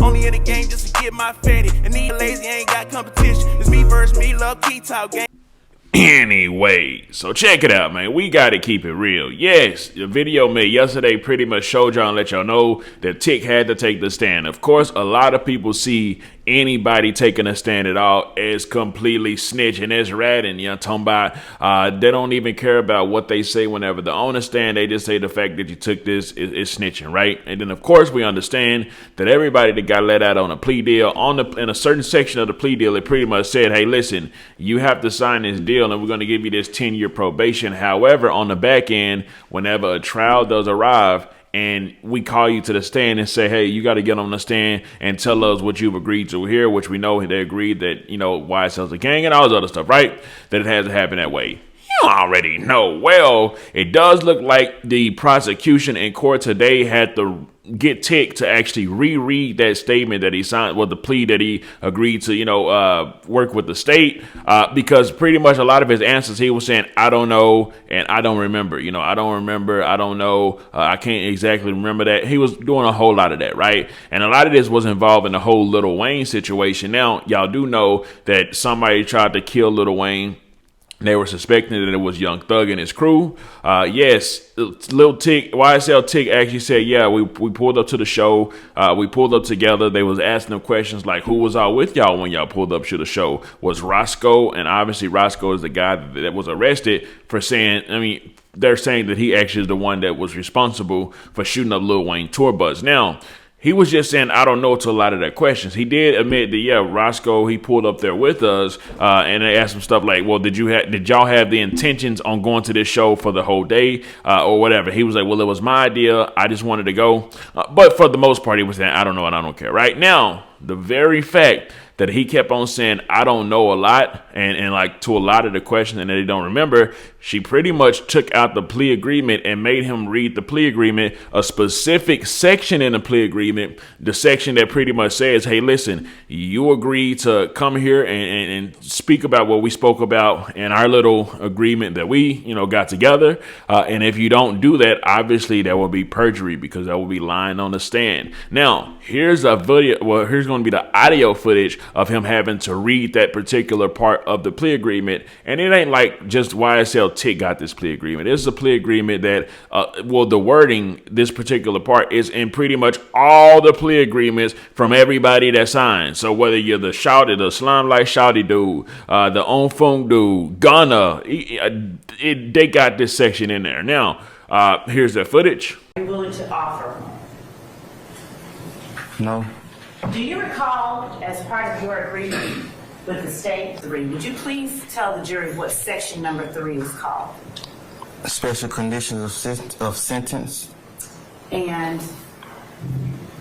Only in the game just to get my fatty. And these lazy ain't got competition. It's me versus me, love key talk game. Anyway, so check it out, man. We got to keep it real. Yes, the video made yesterday pretty much showed y'all and let y'all know that Tick had to take the stand. Of course, a lot of people see anybody taking a stand at all as completely snitching, as ratting. You know, talking about they don't even care about what they say whenever they're on the stand. They just say the fact that you took this is snitching, right? And then, of course, we understand that everybody that got let out on a plea deal, in a certain section of the plea deal, it pretty much said, hey, listen, you have to sign this deal and we're going to give you this 10-year probation. However, on the back end, whenever a trial does arrive and we call you to the stand and say, hey, you got to get on the stand and tell us what you've agreed to here, which we know they agreed that, you know, YSL's a gang and all this other stuff, right? That it has to happen that way. You already know. Well, it does look like the prosecution in court today had to get Tick to actually reread that statement that he signed, the plea that he agreed to, work with the state, because pretty much a lot of his answers, he was saying, I don't know, and I don't remember, I don't remember, I don't know, I can't exactly remember that. He was doing a whole lot of that, right? And a lot of this was involving the whole Lil Wayne situation. Now, y'all do know that somebody tried to kill Lil Wayne. They were suspecting that it was Young Thug and his crew. Yes, Lil Tick, YSL Tick actually said, yeah, we pulled up to the show. We pulled up together. They was asking them questions like, who was all with y'all when y'all pulled up to the show? Was Roscoe? And obviously Roscoe is the guy that was arrested for saying, they're saying that he actually is the one that was responsible for shooting up Lil Wayne tour bus. Now, he was just saying, I don't know to a lot of their questions. He did admit that, yeah, Roscoe, he pulled up there with us, and they asked him stuff like, well, did y'all have the intentions on going to this show for the whole day or whatever? He was like, well, it was my idea. I just wanted to go. But for the most part, he was saying, I don't know and I don't care. Right now, the very fact that he kept on saying, I don't know a lot, and like to a lot of the questions and that he don't remember, she pretty much took out the plea agreement and made him read the plea agreement, a specific section in the plea agreement, the section that pretty much says, hey, listen, you agreed to come here and speak about what we spoke about in our little agreement that we, got together. And if you don't do that, obviously that will be perjury because that will be lying on the stand. Now, here's a video. Well, here's going to be the audio footage of him having to read that particular part of the plea agreement. And it ain't like just YSL Tick got this plea agreement. It's a plea agreement that, the wording, this particular part is in pretty much all the plea agreements from everybody that signed. So whether you're the slime like shouty dude, the on phone dude, Gunna, they got this section in there. Now, here's the footage. Are you willing to offer? No. Do you recall, as part of your agreement with the state 3, would you please tell the jury what section number 3 is called? Special conditions of sentence. And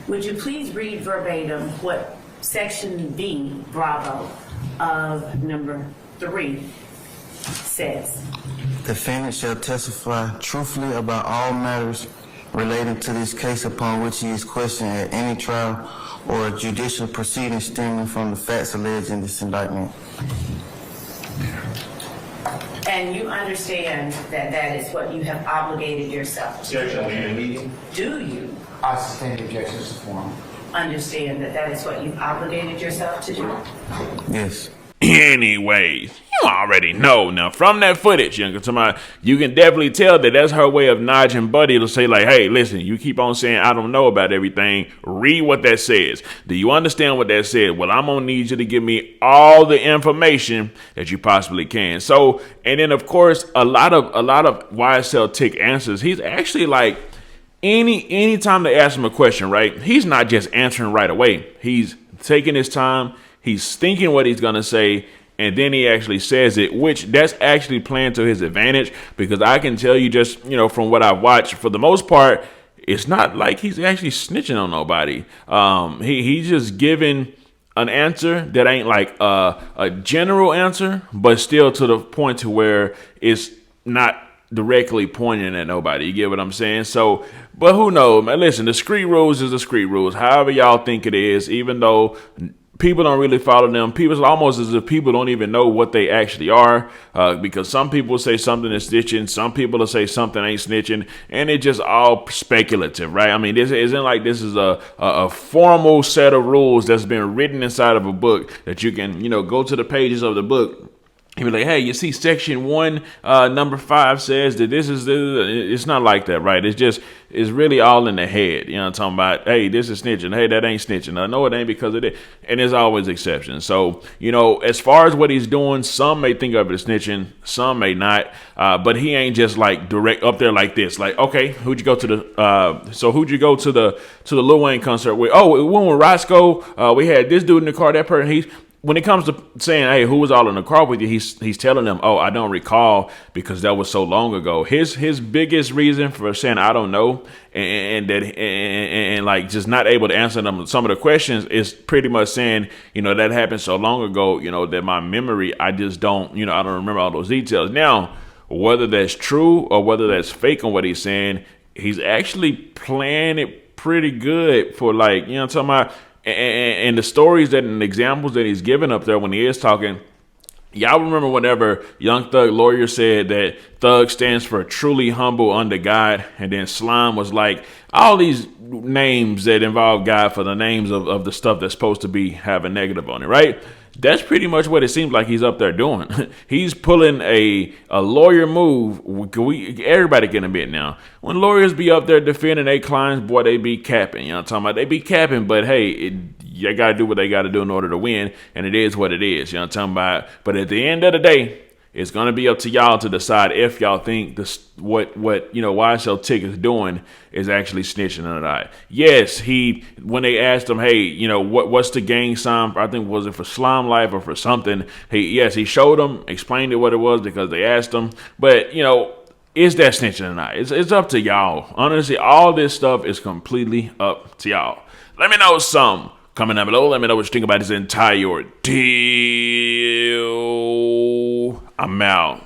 would you please read verbatim what section B, bravo, of number 3 says? Defendant shall testify truthfully about all matters relating to this case upon which he is questioned at any trial or judicial proceeding stemming from the facts alleged in this indictment. And you understand that that is what you have obligated yourself to do? Do you I sustain the objections to form. understand that that is what you've obligated yourself to do? Yes. Anyways, you already know. Now, from that footage, you can definitely tell that that's her way of nudging Buddy to say, like, hey, listen, you keep on saying I don't know about everything. Read what that says. Do you understand what that said? Well, I'm going to need you to give me all the information that you possibly can. So, and then, of course, a lot of YSL Tick answers, he's actually like, any time they ask him a question, right, he's not just answering right away. He's taking his time. He's thinking what he's going to say, and then he actually says it, which that's actually playing to his advantage because I can tell you just, from what I've watched, for the most part, it's not like he's actually snitching on nobody. He's just giving an answer that ain't like a general answer, but still to the point to where it's not directly pointing at nobody. You get what I'm saying? So, but who knows, man? Listen, the street rules is the street rules. However y'all think it is, even though people don't really follow them. People, it's almost as if people don't even know what they actually are, because some people say something is snitching, some people will say something ain't snitching, and it's just all speculative, right? I mean, this isn't like this is a formal set of rules that's been written inside of a book that you can, go to the pages of the book. He was like, hey, you see section 1, number 5 says that this is, it's not like that, right? It's really all in the head. You know what I'm talking about? Hey, this is snitching. Hey, that ain't snitching. I know it ain't because of it. And there's always exceptions. So, as far as what he's doing, some may think of it as snitching, some may not. But he ain't just like direct up there like this. Like, okay, who'd you go to the Lil Wayne concert with? Oh, we went with Roscoe. We had this dude in the car, that person. When it comes to saying, hey, who was all in the car with you, he's telling them, oh, I don't recall because that was so long ago. His biggest reason for saying I don't know and like just not able to answer them some of the questions is pretty much saying, that happened so long ago, that my memory, I just don't, I don't remember all those details. Now, whether that's true or whether that's fake on what he's saying, he's actually playing it pretty good for like, what I'm talking about. And the stories and examples that he's giving up there when he is talking, y'all remember whenever Young Thug lawyer said that Thug stands for truly humble under God, and then Slime was like, all these names that involve God for the names of the stuff that's supposed to be have a negative on it, right? That's pretty much what it seems like he's up there doing. He's pulling a lawyer move. Everybody can admit now. When lawyers be up there defending their clients, boy, they be capping. You know what I'm talking about? They be capping, but hey, they got to do what they got to do in order to win, and it is what it is. You know what I'm talking about? But at the end of the day, it's going to be up to y'all to decide if y'all think what YSL Tick is doing is actually snitching or not. Yes, when they asked him, hey, what's the gang sign? I think was it for Slime Life or for something? He showed them, explained it what it was because they asked him. But is that snitching or not? It's up to y'all. Honestly, all this stuff is completely up to y'all. Let me know some. Comment down below. Let me know what you think about this entire deal. I'm out.